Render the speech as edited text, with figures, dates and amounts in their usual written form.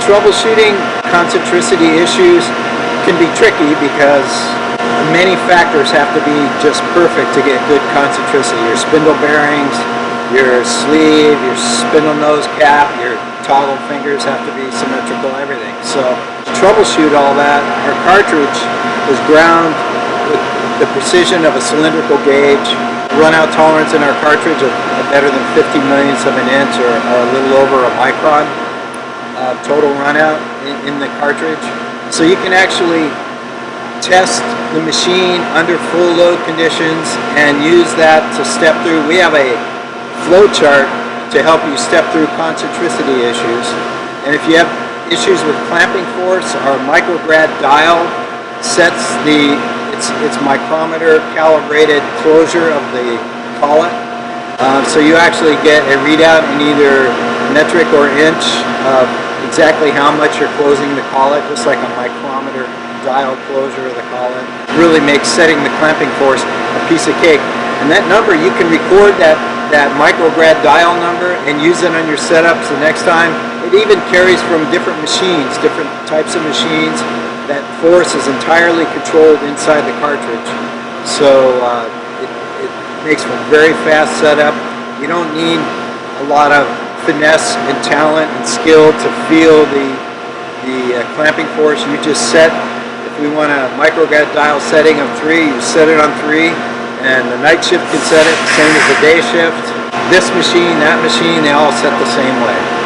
troubleshooting concentricity issues can be tricky because many factors have to be just perfect to get good concentricity. Your spindle bearings, your sleeve, your spindle nose cap, your toggle fingers have to be symmetrical, everything. So to troubleshoot all that, our cartridge is ground with the precision of a cylindrical gauge. Runout tolerance in our cartridge of better than 50 millionths of an inch, or a little over a micron total runout in the cartridge. So you can actually test the machine under full load conditions and use that to step through. We have a flowchart to help you step through concentricity issues. And if you have issues with clamping force, our Micrograd dial sets its micrometer calibrated closure of the collet. So you actually get a readout in either metric or inch of exactly how much you're closing the collet, just like a micrometer dial closure of the collet. Really makes setting the clamping force a piece of cake. And that number, you can record that Micrograd dial number and use it on your setups the next time. It even carries from different machines, different types of machines. That force is entirely controlled inside the cartridge. So it makes for a very fast setup. You don't need a lot of finesse and talent and skill to feel the clamping force. You just set, if we want a Micrograd dial setting of 3, you set it on 3, and the night shift can set it, same as the day shift. This machine, that machine, they all set the same way.